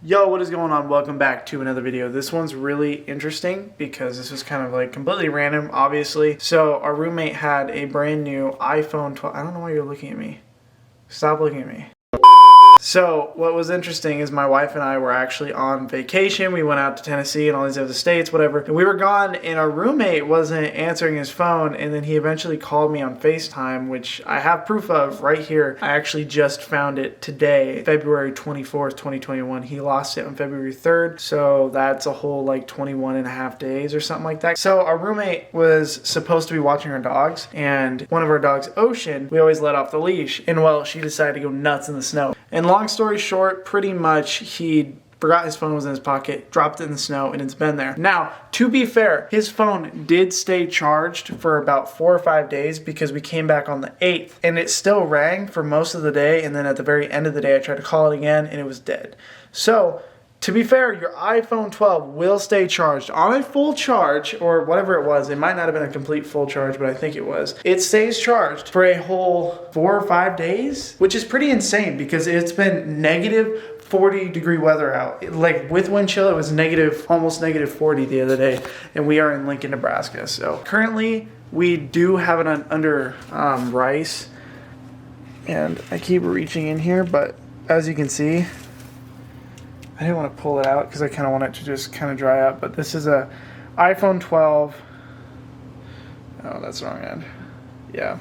Yo, what is going on? Welcome back to another video. This one's really interesting because this was kind of like completely random, obviously. So our roommate had a brand new iPhone 12. I don't know why you're looking at me. Stop looking at me. So what was interesting is my wife and I were actually on vacation. We went out to Tennessee and all these other states, whatever. And we were gone and our roommate wasn't answering his phone. And then he eventually called me on FaceTime, which I have proof of right here. I actually just found it today, February 24th, 2021. He lost it on February 3rd. So that's a whole like 21 and a half days or something like that. So our roommate was supposed to be watching our dogs, and one of our dogs, Ocean, we always let off the leash. And well, she decided to go nuts in the snow. And long story short, pretty much he forgot his phone was in his pocket, dropped it in the snow, and it's been there. Now, to be fair, his phone did stay charged for about 4 or 5 days because we came back on the 8th, and it still rang for most of the day, and then at the very end of the day, I tried to call it again, and it was dead. So, to be fair, your iPhone 12 will stay charged on a full charge, or whatever it was. It might not have been a complete full charge, but I think it was. It stays charged for a whole 4 or 5 days, which is pretty insane because it's been negative 40-degree weather out. Like with wind chill, it was almost negative 40 the other day, and we are in Lincoln, Nebraska. So currently, we do have it under rice, and I keep reaching in here, but as you can see, I didn't want to pull it out because I kind of want it to just kind of dry up, but this is a iPhone 12. Oh, that's the wrong end. Yeah.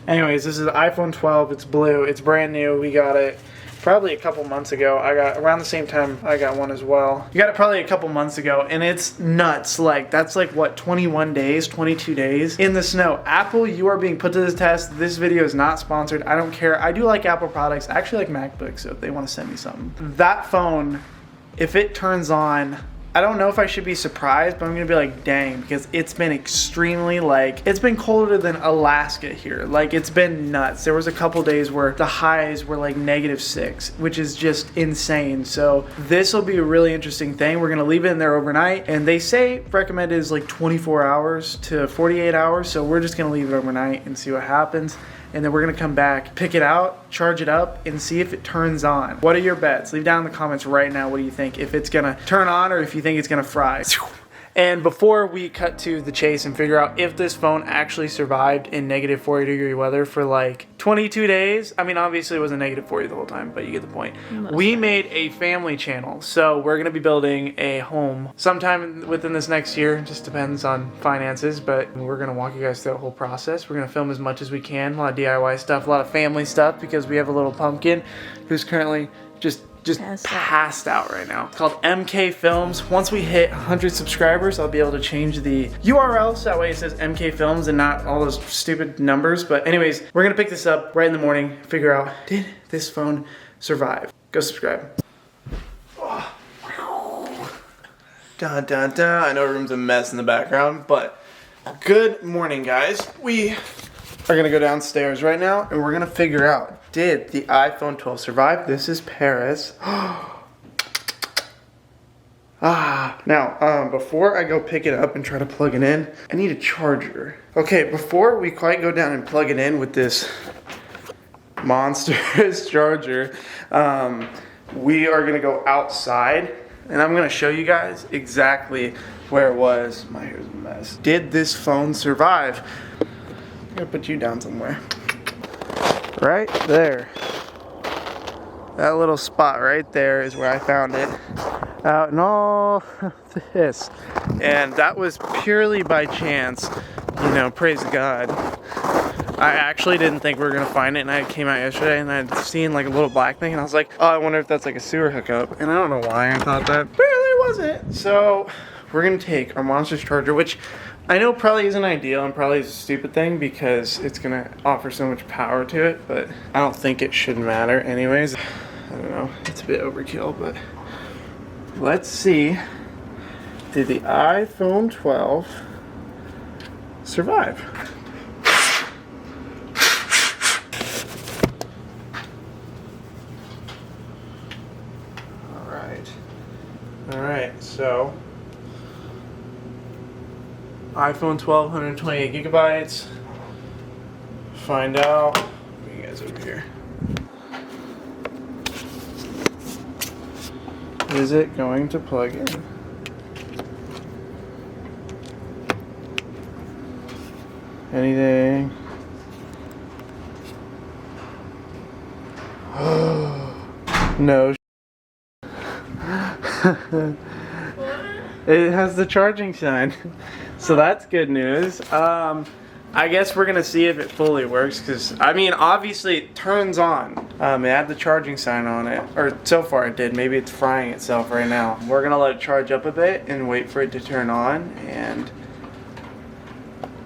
Anyways, this is an iPhone 12. It's blue. It's brand new. We got it probably a couple months ago. I got around the same time I got one as well. You got it probably a couple months ago, and it's nuts. Like that's like what, 21 days, 22 days in the snow. Apple, you are being put to the test. This video is not sponsored. I don't care. I do like Apple products. I actually like MacBooks, so if they want to send me something. That phone, if it turns on, I don't know if I should be surprised, but I'm gonna be like, dang, because it's been extremely it's been colder than Alaska here. Like, it's been nuts. There was a couple days where the highs were like -6, which is just insane. So this will be a really interesting thing. We're gonna leave it in there overnight, and they say recommended is like 24 hours to 48 hours. So we're just gonna leave it overnight and see what happens. And then we're gonna come back, pick it out, charge it up, and see if it turns on. What are your bets? Leave down in the comments right now what do you think, if it's gonna turn on or if you think it's gonna fry. And before we cut to the chase and figure out if this phone actually survived in negative 40-degree weather for like 22 days, I mean, obviously it wasn't negative 40 the whole time, but you get the point. We made a family channel, so we're gonna be building a home sometime within this next year. Just depends on finances, but we're gonna walk you guys through the whole process. We're gonna film as much as we can, a lot of DIY stuff, a lot of family stuff, because we have a little pumpkin who's currently just passed out right now. It's called MK Films. Once we hit 100 subscribers, I'll be able to change the URL so that way it says MK Films and not all those stupid numbers. But anyways, we're gonna pick this up right in the morning, figure out, did this phone survive? Go subscribe. Dun dun dun. I know room's a mess in the background, but good morning, guys. We are gonna go downstairs right now and we're gonna figure out, did the iPhone 12 survive? This is Paris. Now, before I go pick it up and try to plug it in, I need a charger. Okay, before we quite go down and plug it in with this monstrous charger, we are gonna go outside and I'm gonna show you guys exactly where it was. My hair's a mess. Did this phone survive? I'm gonna put you down somewhere. Right there. That little spot right there is where I found it. Out in all this. And that was purely by chance. You know, praise God. I actually didn't think we were gonna find it, and I came out yesterday and I'd seen like a little black thing and I was like, oh, I wonder if that's like a sewer hookup. And I don't know why I thought that, but it wasn't. So we're gonna take our monstrous charger, which I know probably isn't ideal and probably is a stupid thing because it's gonna offer so much power to it, but I don't think it should matter anyways. I don't know, it's a bit overkill, but let's see, did the iPhone 12 survive? All right, so iPhone 12, 128 gigabytes. Find out. Bring you guys over here. Is it going to plug in? Anything? No. It has the charging sign. So that's good news. I guess we're gonna see if it fully works, because I mean, obviously it turns on. It had the charging sign on it, or so far it did. Maybe it's frying itself right now. We're gonna let it charge up a bit and wait for it to turn on, and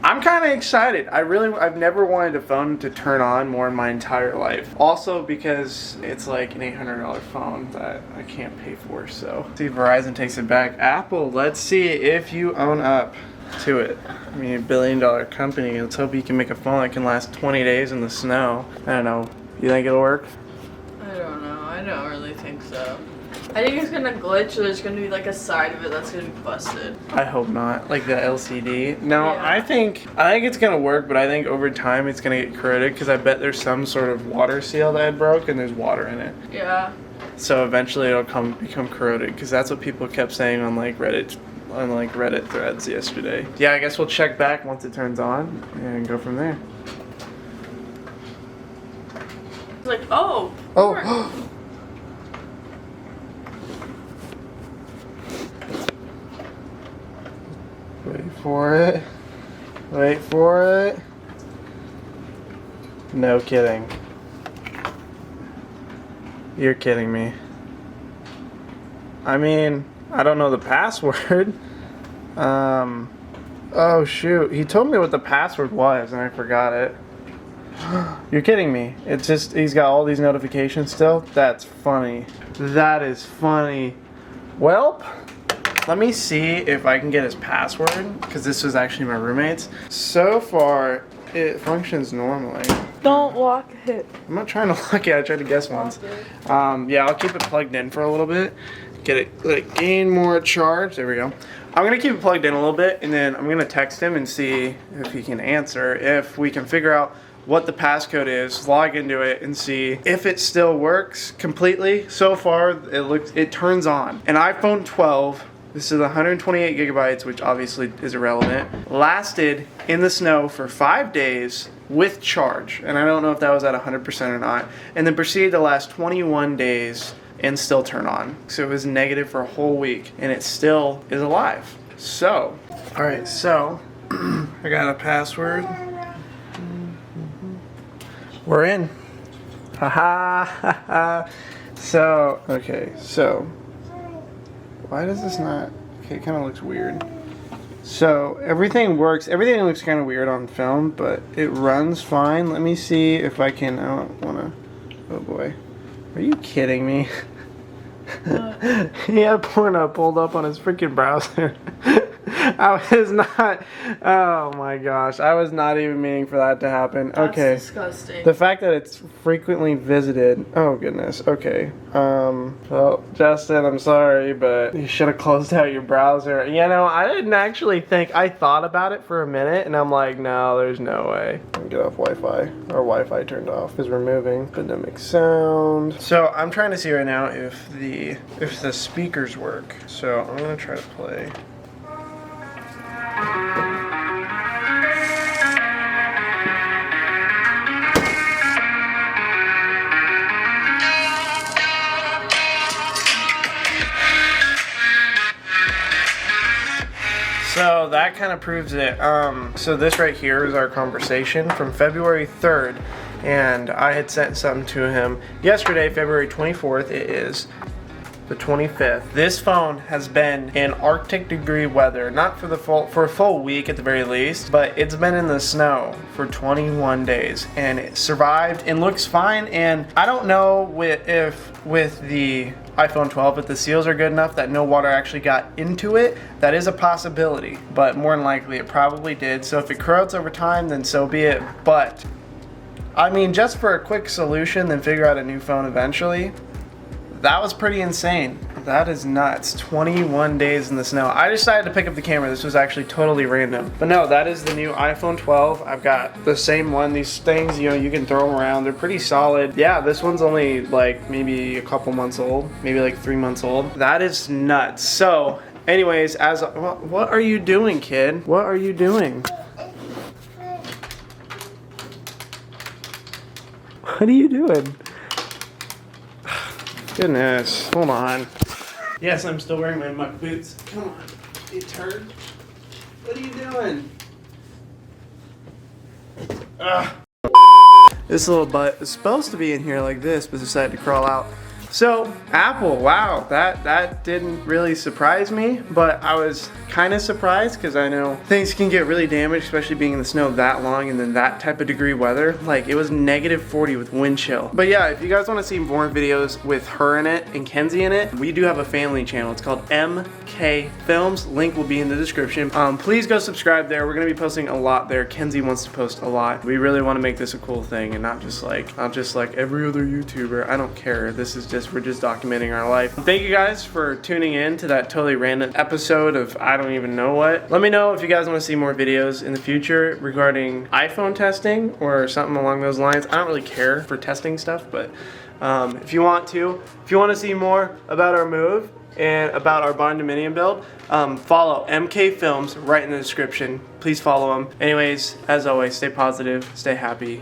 I'm kind of excited. I've never wanted a phone to turn on more in my entire life. Also because it's like an $800 phone that I can't pay for, so. See if Verizon takes it back. Apple, let's see if you own up to it. I mean, $1 billion company. Let's hope you can make a phone that can last 20 days in the snow. I don't know. You think it'll work? I don't know. I don't really think so. I think it's gonna glitch, or there's gonna be like a side of it that's gonna be busted. I hope not. Like the LCD. No, Yeah. I think it's gonna work, but I think over time it's gonna get corroded, because I bet there's some sort of water seal that had broke and there's water in it. Yeah. So eventually it'll become corroded, because that's what people kept saying on like Reddit threads yesterday. Yeah, I guess we'll check back once it turns on and go from there. It's like, oh. Oh. Wait for it. Wait for it. No kidding. You're kidding me. I mean, I don't know the password. Oh shoot. He told me what the password was and I forgot it. You're kidding me. It's just, he's got all these notifications still? That's funny. That is funny. Welp. Let me see if I can get his password, because this was actually my roommate's. So far, it functions normally. Don't lock it. I'm not trying to lock it, I tried to guess once. Yeah, I'll keep it plugged in for a little bit. Let it gain more charge. There we go. I'm gonna keep it plugged in a little bit, and then I'm gonna text him and see if he can answer. If we can figure out what the passcode is, log into it and see if it still works completely. So far, it turns on. An iPhone 12. This is 128 gigabytes, which obviously is irrelevant. Lasted in the snow for 5 days with charge. And I don't know if that was at 100% or not. And then proceeded to last 21 days and still turn on. So it was negative for a whole week, and it still is alive. So, all right, so I got a password. We're in. Haha, haha. So, okay, so why does this not? Okay, it kind of looks weird. So everything works. Everything looks kind of weird on film, but it runs fine. Let me see if I can. I don't want to. Oh boy, are you kidding me? He had Pornhub pulled up on his freaking browser. I was not. Oh my gosh, I was not even meaning for that to happen. That's okay. disgusting. The fact that it's frequently visited. Oh goodness. Okay. Well, Justin, I'm sorry, but you should have closed out your browser. You know, I didn't actually think. I thought about it for a minute, and I'm like, no, there's no way. Get off Wi-Fi. Our Wi-Fi turned off because we're moving. Pandemic sound. So I'm trying to see right now if the speakers work. So I'm gonna try to play. So that kind of proves it. So this right here is our conversation from February 3rd, and I had sent something to him yesterday, February 24th. It is the 25th. This phone has been in Arctic degree weather, not for a full week at the very least, but it's been in the snow for 21 days, and it survived and looks fine. And I don't know if with the iPhone 12, if the seals are good enough that no water actually got into it. That is a possibility, but more than likely it probably did. So if it corrodes over time, then so be it. But I mean, just for a quick solution, then figure out a new phone eventually. That was pretty insane. That is nuts. 21 days in the snow. I decided to pick up the camera. This was actually totally random. But no, that is the new iPhone 12. I've got the same one. These things, you know, you can throw them around. They're pretty solid. Yeah, this one's only like maybe a couple months old. Maybe like 3 months old. That is nuts. So, anyways, what are you doing, kid? What are you doing? What are you doing? Goodness, hold on. Yes, I'm still wearing my muck boots. Come on, you turd. What are you doing? Ugh. This little butt is supposed to be in here like this, but decided to crawl out. So, Apple, wow, that didn't really surprise me, but I was kind of surprised because I know things can get really damaged, especially being in the snow that long and then that type of degree weather. Like, it was -40 with wind chill. But yeah, if you guys want to see more videos with her in it and Kenzie in it, we do have a family channel. It's called MK Films. Link will be in the description. Please go subscribe there. We're going to be posting a lot there. Kenzie wants to post a lot. We really want to make this a cool thing and not just like every other YouTuber. I don't care. This is just, we're just documenting our life. Thank you guys for tuning in to that totally random episode of I don't even know what. Let me know if you guys want to see more videos in the future regarding iPhone testing or something along those lines. I don't really care for testing stuff, but if you want to see more about our move and about our barn dominium build, follow MK Films right in the description. Please follow them. Anyways, as always, stay positive, stay happy.